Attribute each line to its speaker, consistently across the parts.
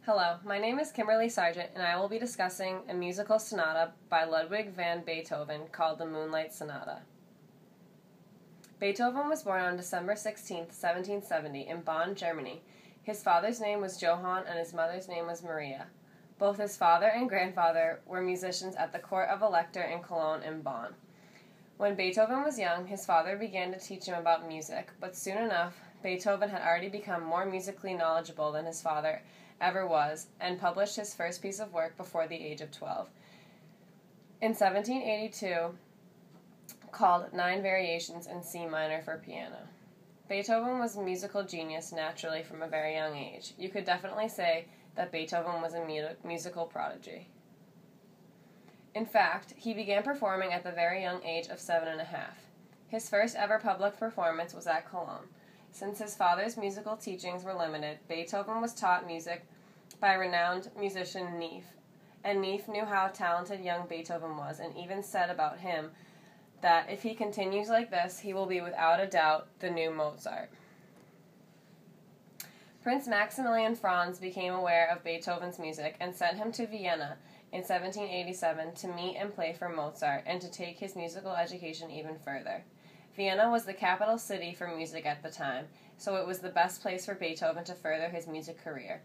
Speaker 1: Hello, my name is Kimberly Sargent, and I will be discussing a musical sonata by Ludwig van Beethoven called the Moonlight Sonata. Beethoven was born on December 16, 1770, in Bonn, Germany. His father's name was Johann and his mother's name was Maria. Both his father and grandfather were musicians at the court of Elector in Cologne and Bonn. When Beethoven was young, his father began to teach him about music, but soon enough, Beethoven had already become more musically knowledgeable than his father ever was, and published his first piece of work before the age of 12. In 1782, called Nine Variations in C minor for piano. Beethoven was a musical genius naturally from a very young age. You could definitely say that Beethoven was a musical prodigy. In fact, he began performing at the very young age of 7.5. His first ever public performance was at Cologne. Since his father's musical teachings were limited, Beethoven was taught music by renowned musician Neef, and Neef knew how talented young Beethoven was, and even said about him that if he continues like this, he will be without a doubt the new Mozart. Prince Maximilian Franz became aware of Beethoven's music and sent him to Vienna in 1787 to meet and play for Mozart and to take his musical education even further. Vienna was the capital city for music at the time, so it was the best place for Beethoven to further his music career.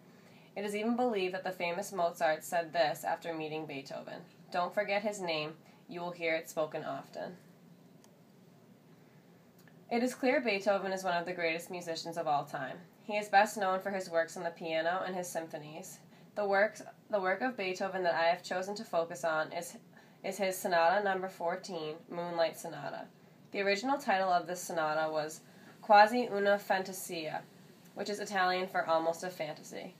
Speaker 1: It is even believed that the famous Mozart said this after meeting Beethoven: "Don't forget his name, you will hear it spoken often." It is clear Beethoven is one of the greatest musicians of all time. He is best known for his works on the piano and his symphonies. The work of Beethoven that I have chosen to focus on is his Sonata No. 14, Moonlight Sonata. The original title of this sonata was Quasi una fantasia, which is Italian for almost a fantasy.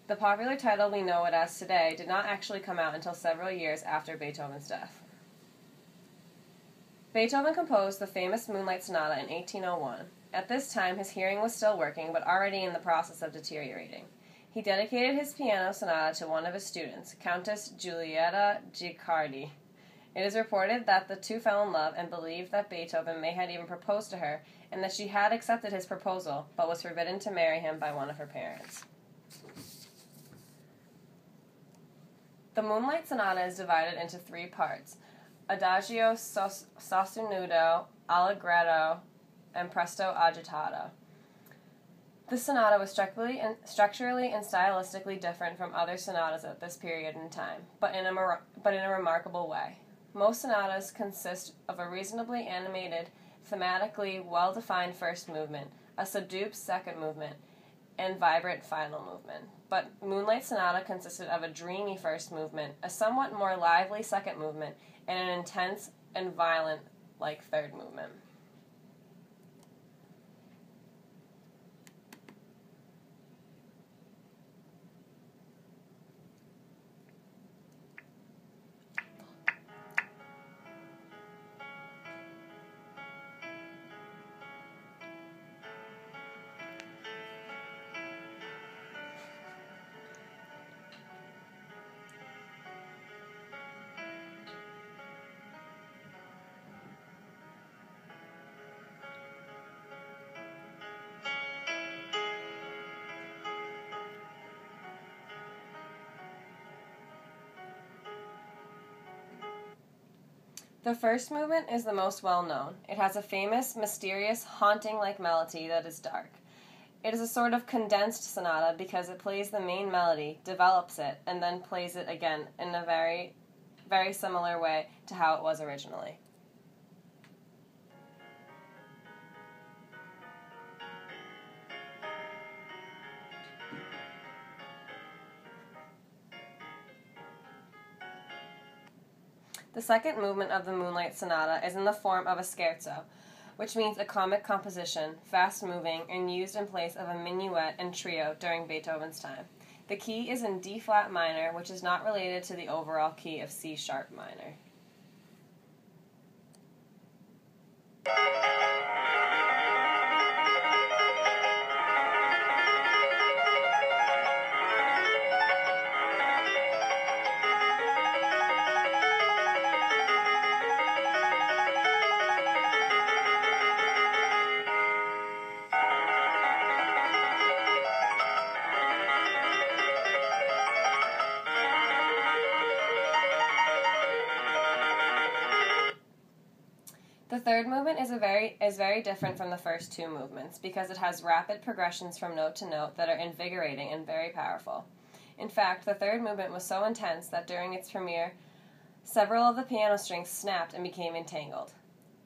Speaker 1: The popular title we know it as today did not actually come out until several years after Beethoven's death. Beethoven composed the famous Moonlight Sonata in 1801. At this time, his hearing was still working, but already in the process of deteriorating. He dedicated his piano sonata to one of his students, Countess Giulietta Guicciardi. It is reported that the two fell in love and believed that Beethoven may have even proposed to her, and that she had accepted his proposal, but was forbidden to marry him by one of her parents. The Moonlight Sonata is divided into three parts: Adagio sostenuto, Allegretto, and Presto agitato. This sonata was structurally and stylistically different from other sonatas at this period in time, but in a remarkable way. Most sonatas consist of a reasonably animated, thematically well-defined first movement, a subdued second movement, and vibrant final movement. But Moonlight Sonata consisted of a dreamy first movement, a somewhat more lively second movement, and an intense and violent-like third movement. The first movement is the most well-known. It has a famous, mysterious, haunting-like melody that is dark. It is a sort of condensed sonata because it plays the main melody, develops it, and then plays it again in a very, very similar way to how it was originally. The second movement of the Moonlight Sonata is in the form of a scherzo, which means a comic composition, fast-moving, and used in place of a minuet and trio during Beethoven's time. The key is in D-flat minor, which is not related to the overall key of C-sharp minor. third movement is very different from the first two movements because it has rapid progressions from note to note that are invigorating and very powerful. In fact, the third movement was so intense that during its premiere, several of the piano strings snapped and became entangled.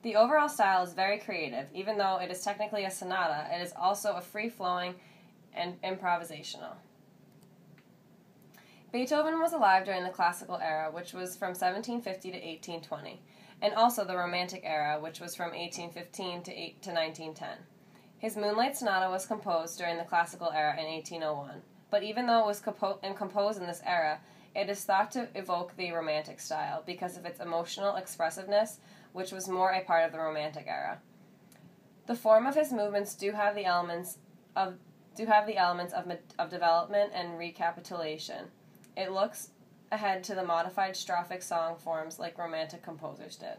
Speaker 1: The overall style is very creative. Even though it is technically a sonata, it is also a free-flowing and improvisational. Beethoven was alive during the classical era, which was from 1750 to 1820, and also the Romantic era, which was from 1815 to 1910. His Moonlight Sonata was composed during the classical era in 1801, but even though it was composed in this era, it is thought to evoke the Romantic style because of its emotional expressiveness, which was more a part of the Romantic era. The form of his movements do have the elements of development and recapitulation. It looks ahead to the modified strophic song forms like Romantic composers did.